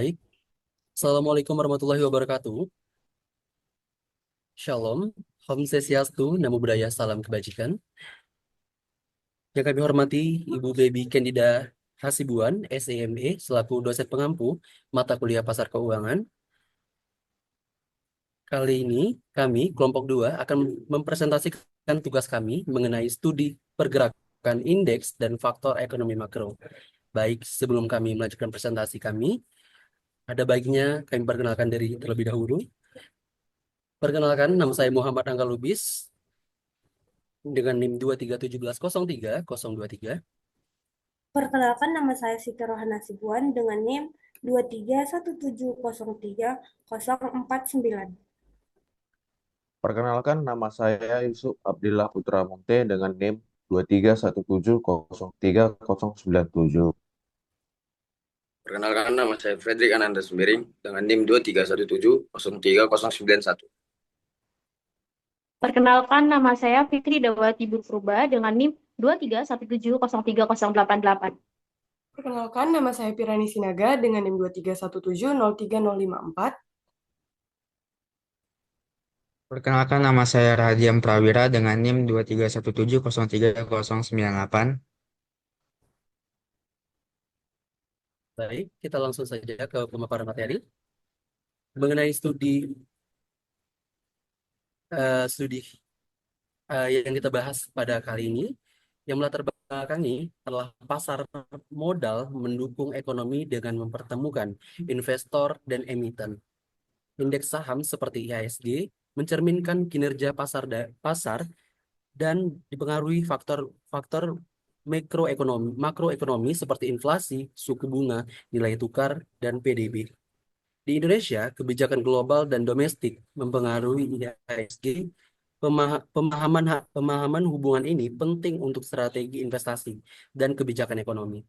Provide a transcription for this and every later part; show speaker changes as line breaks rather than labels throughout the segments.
Baik, Assalamualaikum warahmatullahi wabarakatuh. Shalom, Om Swastiastu, Namo Buddhaya, Salam Kebajikan. Yang kami hormati Ibu Baby Candida Hasibuan, SEME, selaku dosen pengampu mata kuliah Pasar Keuangan. Kali ini kami, kelompok 2, akan mempresentasikan tugas kami mengenai studi pergerakan indeks dan faktor ekonomi makro. Baik, sebelum kami melanjutkan presentasi kami, ada baiknya kami perkenalkan diri terlebih dahulu. Perkenalkan, nama saya Muhammad Angga Lubis dengan NIM 2371103 023.
Perkenalkan, nama saya Siti Rohana Sibuan dengan NIM 231703049.
Perkenalkan, nama saya Yusuf Abdillah Putra Munte dengan NIM 231703097.
Perkenalkan, nama saya Fredrik Ananda Sembiring dengan NIM 231703091.
Perkenalkan, nama saya Fitri Dawati Burpurba dengan NIM 231703038.
Perkenalkan, nama saya Pirani Sinaga dengan NIM 231703054.
Perkenalkan, nama saya Radiam Prawira dengan NIM 231703098.
Baik, kita langsung saja ke pemaparan materi mengenai studi yang kita bahas pada kali ini. Yang melatar belakangi adalah pasar modal mendukung ekonomi dengan mempertemukan investor dan emiten. Indeks saham seperti IHSG mencerminkan kinerja pasar dan dipengaruhi faktor makroekonomi seperti inflasi, suku bunga, nilai tukar, dan PDB. Di Indonesia, kebijakan global dan domestik mempengaruhi IHSG. Pemahaman hubungan ini penting untuk strategi investasi dan kebijakan ekonomi.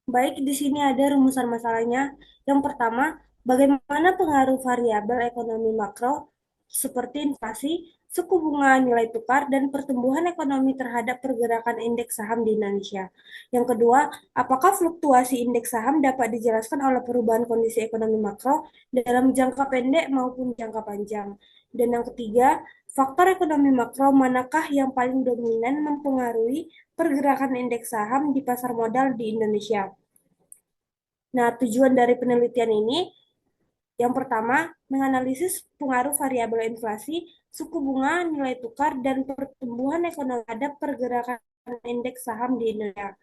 Baik, di sini ada rumusan masalahnya. Yang pertama, bagaimana pengaruh variabel ekonomi makro seperti inflasi, suku bunga, nilai tukar, dan pertumbuhan ekonomi terhadap pergerakan indeks saham di Indonesia. Yang kedua, apakah fluktuasi indeks saham dapat dijelaskan oleh perubahan kondisi ekonomi makro dalam jangka pendek maupun jangka panjang? Dan yang ketiga, faktor ekonomi makro manakah yang paling dominan mempengaruhi pergerakan indeks saham di pasar modal di Indonesia? Nah, tujuan dari penelitian ini yang pertama, menganalisis pengaruh variabel inflasi, suku bunga, nilai tukar, dan pertumbuhan ekonomi terhadap pergerakan indeks saham di Indonesia.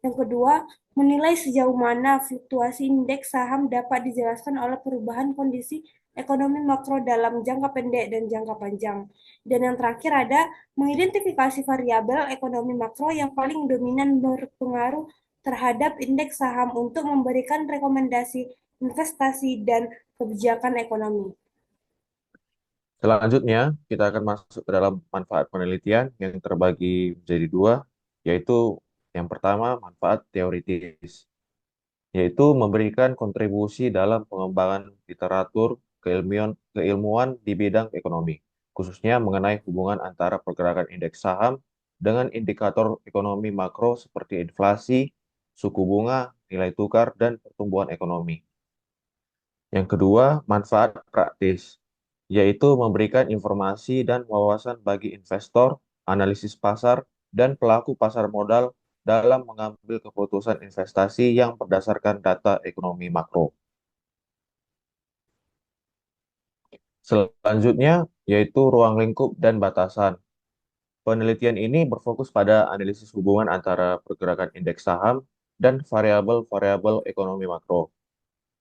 Yang kedua, menilai sejauh mana fluktuasi indeks saham dapat dijelaskan oleh perubahan kondisi ekonomi makro dalam jangka pendek dan jangka panjang. Dan yang terakhir ada mengidentifikasi variabel ekonomi makro yang paling dominan berpengaruh terhadap indeks saham untuk memberikan rekomendasi investasi dan kebijakan ekonomi.
Selanjutnya, kita akan masuk ke dalam manfaat penelitian yang terbagi menjadi dua, yaitu yang pertama, manfaat teoritis, yaitu memberikan kontribusi dalam pengembangan literatur keilmuan di bidang ekonomi, khususnya mengenai hubungan antara pergerakan indeks saham dengan indikator ekonomi makro seperti inflasi, suku bunga, nilai tukar, dan pertumbuhan ekonomi. Yang kedua, manfaat praktis, yaitu memberikan informasi dan wawasan bagi investor, analisis pasar, dan pelaku pasar modal dalam mengambil keputusan investasi yang berdasarkan data ekonomi makro. Selanjutnya, yaitu ruang lingkup dan batasan. Penelitian ini berfokus pada analisis hubungan antara pergerakan indeks saham dan variabel-variabel ekonomi makro.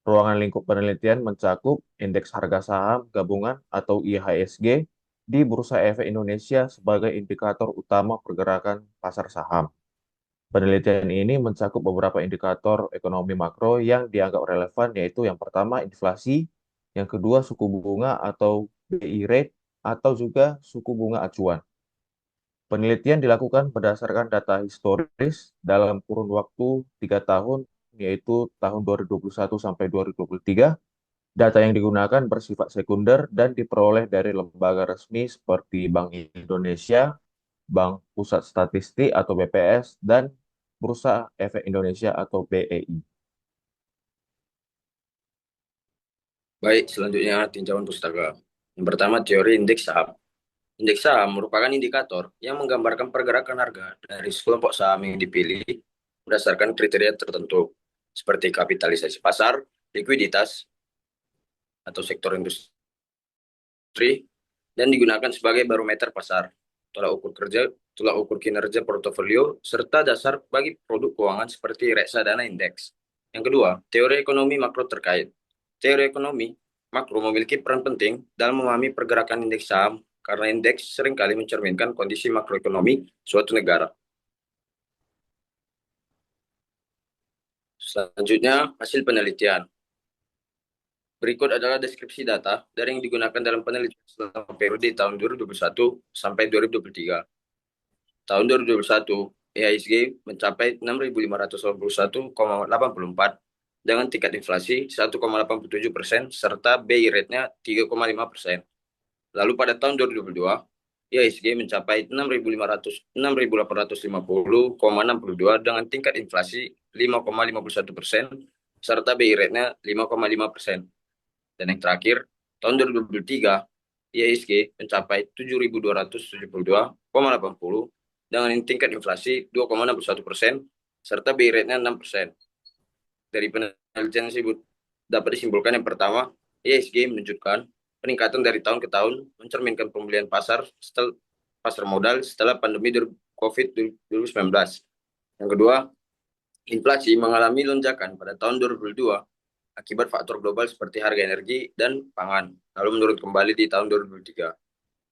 Ruangan lingkup penelitian mencakup indeks harga saham gabungan atau IHSG di Bursa Efek Indonesia sebagai indikator utama pergerakan pasar saham. Penelitian ini mencakup beberapa indikator ekonomi makro yang dianggap relevan, yaitu yang pertama inflasi, yang kedua suku bunga atau BI rate, atau juga suku bunga acuan. Penelitian dilakukan berdasarkan data historis dalam kurun waktu 3 tahun, yaitu tahun 2021 sampai 2023. Data yang digunakan bersifat sekunder dan diperoleh dari lembaga resmi seperti Bank Indonesia, Bank Pusat Statistik atau BPS, dan Bursa Efek Indonesia atau BEI.
Baik, selanjutnya tinjauan pustaka. Yang pertama, teori indeks saham. Indeks saham merupakan indikator yang menggambarkan pergerakan harga dari sekelompok saham yang dipilih berdasarkan kriteria tertentu, seperti kapitalisasi pasar, likuiditas, atau sektor industri, dan digunakan sebagai barometer pasar, tolak ukur kinerja portofolio, serta dasar bagi produk keuangan seperti reksadana indeks. Yang kedua, teori ekonomi makro terkait. Teori ekonomi makro memiliki peran penting dalam memahami pergerakan indeks saham karena indeks seringkali mencerminkan kondisi makroekonomi suatu negara. Selanjutnya, hasil penelitian. Berikut adalah deskripsi data dari yang digunakan dalam penelitian selama periode tahun 2021 sampai 2023. Tahun 2021, IHSG mencapai 6.581,84 dengan tingkat inflasi 1,87% serta BI rate-nya 3,5%. Lalu pada tahun 2022, IHSG mencapai 6.850,62 dengan tingkat inflasi 5,51% serta BI rate-nya 5,5%. Dan yang terakhir, tahun 2023, IHSG mencapai 7.272,80 dengan tingkat inflasi 2,61% serta BI rate-nya 6%. Dari penelitian tersebut dapat disimpulkan yang pertama, IHSG menunjukkan peningkatan dari tahun ke tahun mencerminkan pemulihan pasar modal setelah pandemi COVID-19. Yang kedua, inflasi mengalami lonjakan pada tahun 2022 akibat faktor global seperti harga energi dan pangan, lalu menurun kembali di tahun 2023.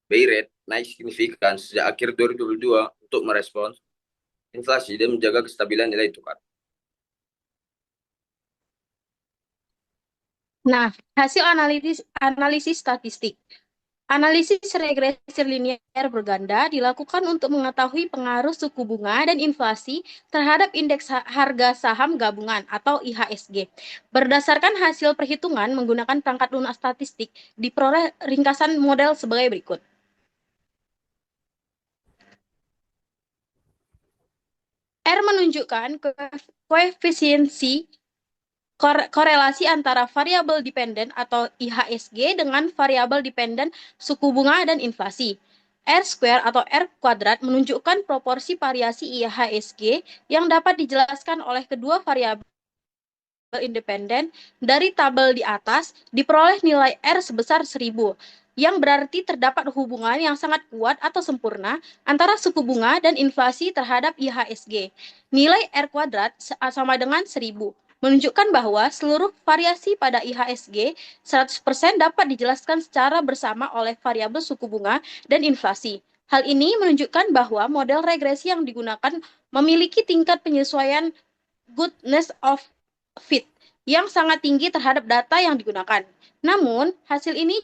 BI rate naik signifikan sejak akhir 2022 untuk merespons inflasi dan menjaga kestabilan nilai tukar.
Nah, hasil analisis statistik. Analisis regresi linear berganda dilakukan untuk mengetahui pengaruh suku bunga dan inflasi terhadap indeks harga saham gabungan atau IHSG. Berdasarkan hasil perhitungan menggunakan perangkat lunak statistik, diperoleh ringkasan model sebagai berikut. R menunjukkan koefisiensi korelasi antara variabel dependen atau IHSG dengan variabel dependen suku bunga dan inflasi. R square atau R kuadrat menunjukkan proporsi variasi IHSG yang dapat dijelaskan oleh kedua variabel independen. Dari tabel di atas diperoleh nilai R sebesar 1000, yang berarti terdapat hubungan yang sangat kuat atau sempurna antara suku bunga dan inflasi terhadap IHSG. Nilai R kuadrat sama dengan 1000. Menunjukkan bahwa seluruh variasi pada IHSG 100% dapat dijelaskan secara bersama oleh variabel suku bunga dan inflasi. Hal ini menunjukkan bahwa model regresi yang digunakan memiliki tingkat penyesuaian goodness of fit yang sangat tinggi terhadap data yang digunakan. Namun, hasil ini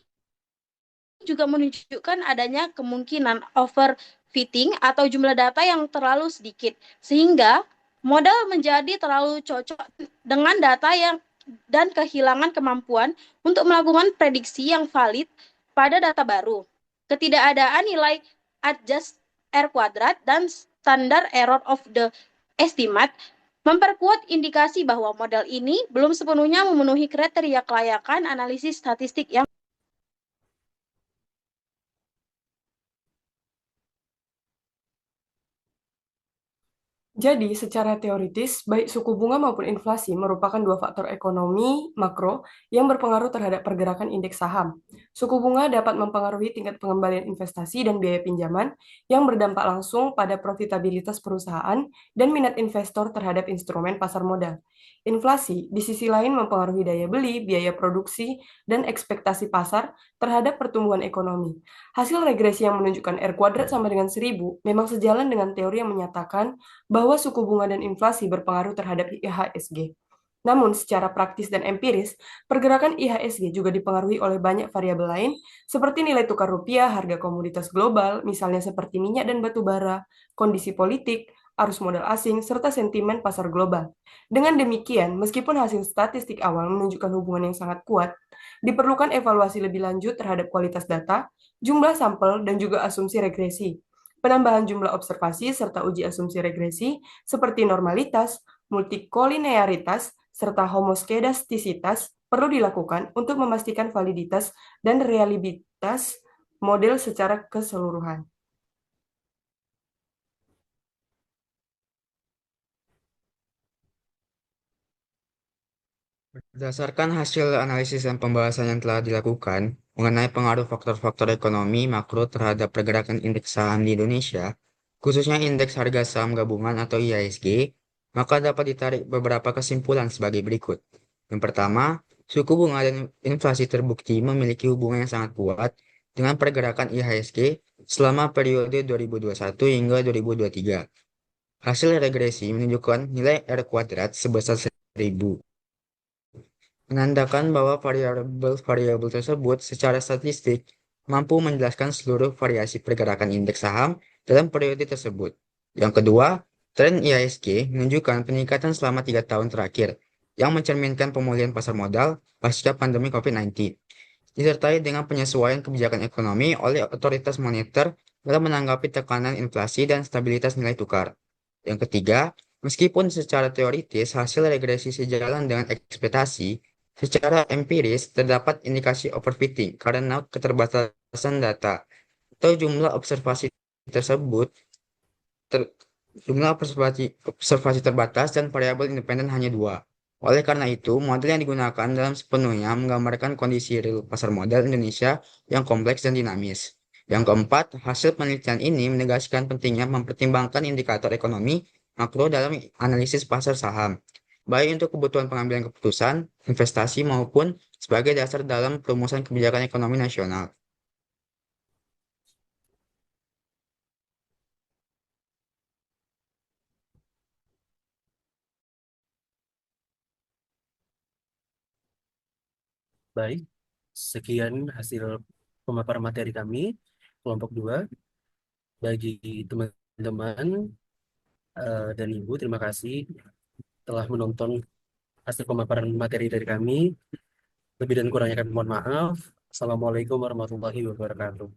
juga menunjukkan adanya kemungkinan overfitting atau jumlah data yang terlalu sedikit, sehingga modal menjadi terlalu cocok dengan data dan kehilangan kemampuan untuk melakukan prediksi yang valid pada data baru. Ketidakadaan nilai adjust R kuadrat dan standard error of the estimate memperkuat indikasi bahwa model ini belum sepenuhnya memenuhi kriteria kelayakan analisis statistik yang
Jadi, secara teoritis, baik suku bunga maupun inflasi merupakan dua faktor ekonomi makro yang berpengaruh terhadap pergerakan indeks saham. Suku bunga dapat mempengaruhi tingkat pengembalian investasi dan biaya pinjaman yang berdampak langsung pada profitabilitas perusahaan dan minat investor terhadap instrumen pasar modal. Inflasi, di sisi lain, mempengaruhi daya beli, biaya produksi, dan ekspektasi pasar terhadap pertumbuhan ekonomi. Hasil regresi yang menunjukkan R kuadrat sama dengan 1000 memang sejalan dengan teori yang menyatakan bahwa suku bunga dan inflasi berpengaruh terhadap IHSG. Namun, secara praktis dan empiris, pergerakan IHSG juga dipengaruhi oleh banyak variabel lain, seperti nilai tukar rupiah, harga komoditas global, misalnya seperti minyak dan batu bara, kondisi politik, arus modal asing, serta sentimen pasar global. Dengan demikian, meskipun hasil statistik awal menunjukkan hubungan yang sangat kuat, diperlukan evaluasi lebih lanjut terhadap kualitas data, jumlah sampel, dan juga asumsi regresi. Penambahan jumlah observasi serta uji asumsi regresi seperti normalitas, multikolinearitas, serta homoskedastisitas perlu dilakukan untuk memastikan validitas dan reliabilitas model secara keseluruhan.
Berdasarkan hasil analisis dan pembahasan yang telah dilakukan mengenai pengaruh faktor-faktor ekonomi makro terhadap pergerakan indeks saham di Indonesia, khususnya indeks harga saham gabungan atau IHSG, maka dapat ditarik beberapa kesimpulan sebagai berikut. Yang pertama, suku bunga dan inflasi terbukti memiliki hubungan yang sangat kuat dengan pergerakan IHSG selama periode 2021 hingga 2023. Hasil regresi menunjukkan nilai R kuadrat sebesar 1000, menandakan bahwa variabel-variabel tersebut secara statistik mampu menjelaskan seluruh variasi pergerakan indeks saham dalam periode tersebut. Yang kedua, tren IHSG menunjukkan peningkatan selama 3 tahun terakhir yang mencerminkan pemulihan pasar modal pasca pandemi COVID-19, disertai dengan penyesuaian kebijakan ekonomi oleh otoritas moneter dalam menanggapi tekanan inflasi dan stabilitas nilai tukar. Yang ketiga, meskipun secara teoritis hasil regresi sejalan dengan ekspektasi, secara empiris terdapat indikasi overfitting karena keterbatasan data atau tersebut ter- jumlah observasi terbatas dan variabel independen hanya 2. Oleh karena itu, model yang digunakan dalam sepenuhnya menggambarkan kondisi real pasar modal Indonesia yang kompleks dan dinamis. Yang keempat, hasil penelitian ini menegaskan pentingnya mempertimbangkan indikator ekonomi makro dalam analisis pasar saham, baik untuk kebutuhan pengambilan keputusan, investasi maupun sebagai dasar dalam perumusan kebijakan ekonomi nasional.
Baik, sekian hasil pemaparan materi kami, kelompok 2. Bagi teman-teman dan Ibu, terima kasih telah menonton hasil pemaparan materi dari kami. Lebih dan kurangnya kami mohon maaf. Assalamualaikum warahmatullahi wabarakatuh.